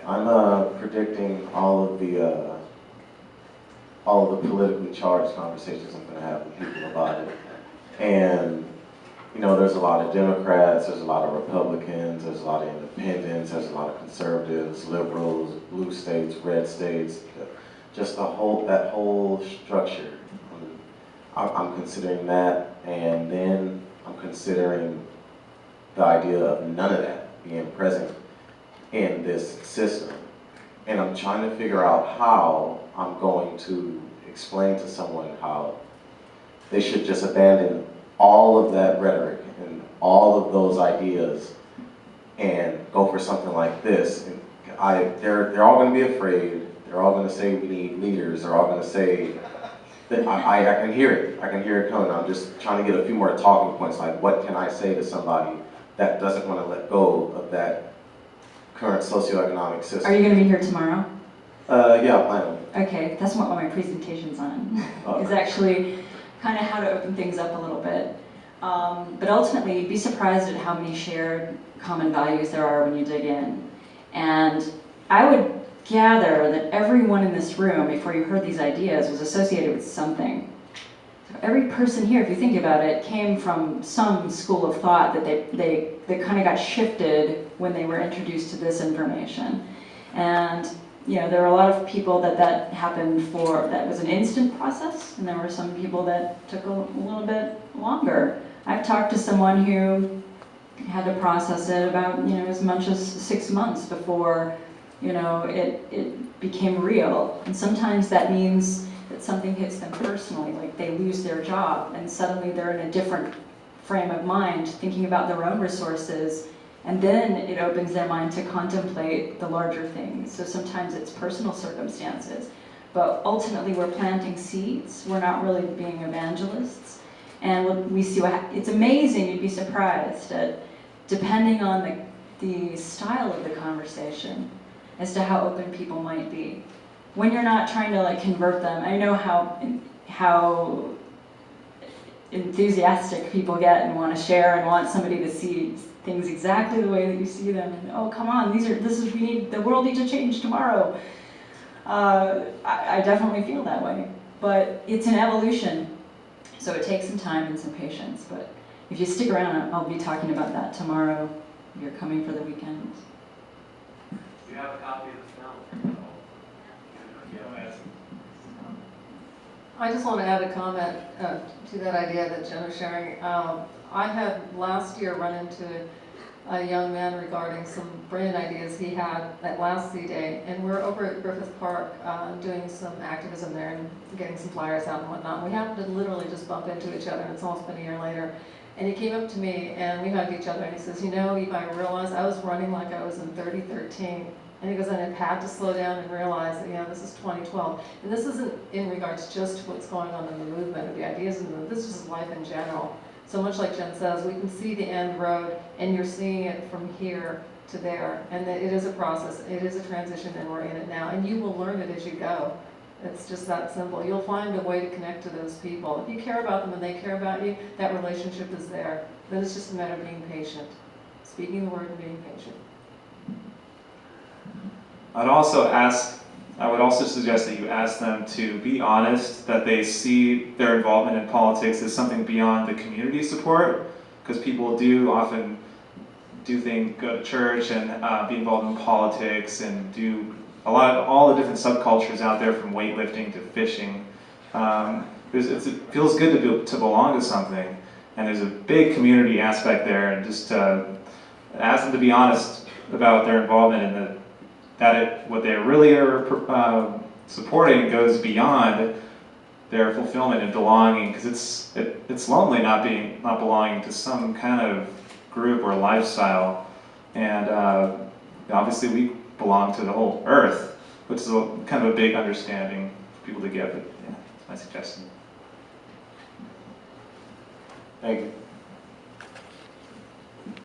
I'm predicting all of the politically charged conversations I'm going to have with people about it. And you know, there's a lot of Democrats, there's a lot of Republicans, there's a lot of independents, there's a lot of conservatives, liberals, blue states, red states, just that whole structure. I'm considering that, and then I'm considering the idea of none of that being present in this system. And I'm trying to figure out how I'm going to explain to someone how they should just abandon all of that rhetoric and all of those ideas and go for something like this. And they're all going to be afraid. They're all going to say we need leaders. They're all going to say that I can hear it. I can hear it coming. I'm just trying to get a few more talking points. Like, what can I say to somebody that doesn't want to let go of that current socioeconomic system? Are you going to be here tomorrow? Yeah, I plan on. Okay, that's what my presentation's on. Okay. Is actually kind of how to open things up a little bit. But ultimately, you'd be surprised at how many shared common values there are when you dig in. And I would gather that everyone in this room, before you heard these ideas, was associated with something. So every person here, if you think about it, came from some school of thought that they kind of got shifted when they were introduced to this information. And you know, there were a lot of people that happened for, that was an instant process, and there were some people that took a little bit longer. I've talked to someone who had to process it about, you know, as much as 6 months before, you know, it became real. And sometimes that means that something hits them personally, like they lose their job, and suddenly they're in a different frame of mind, thinking about their own resources. And then it opens their mind to contemplate the larger things. So sometimes it's personal circumstances, but ultimately we're planting seeds. We're not really being evangelists. And we see it's amazing, you'd be surprised at, depending on the style of the conversation, as to how open people might be. When you're not trying to like convert them, I know how enthusiastic people get and want to share and want somebody to see things exactly the way that you see them, and oh, come on, the world needs to change tomorrow. I definitely feel that way, but it's an evolution, so it takes some time and some patience. But if you stick around, I'll be talking about that tomorrow. If you're coming for the weekend. Do you have a copy of the film? I just want to add a comment to that idea that Jen was sharing. I had last year run into a young man regarding some brilliant ideas he had at last C-Day, and we're over at Griffith Park doing some activism there and getting some flyers out and whatnot. And we happened to literally just bump into each other, and it's almost been a year later. And he came up to me and we hugged each other, and he says, you know, Eva, I realized I was running like I was in 3013. And he goes, and I had to slow down and realize that, you know, this is 2012. And this isn't in regards just to what's going on in the movement or the ideas in the movement. This is just life in general. So much like Jen says, we can see the end road, and you're seeing it from here to there. And that it is a process, it is a transition, and we're in it now. And you will learn it as you go. It's just that simple. You'll find a way to connect to those people. If you care about them and they care about you, that relationship is there. Then it's just a matter of being patient. Speaking the word and being patient. I would also suggest that you ask them to be honest, that they see their involvement in politics as something beyond the community support, because people do often go to church and be involved in politics and do all the different subcultures out there, from weightlifting to fishing. It feels good to belong to something, and there's a big community aspect there, and just ask them to be honest about their involvement in what they really are supporting goes beyond their fulfillment and belonging, because it's lonely not belonging to some kind of group or lifestyle. And obviously we belong to the whole earth, which is kind of a big understanding for people to get. But yeah, that's my suggestion. Thank you.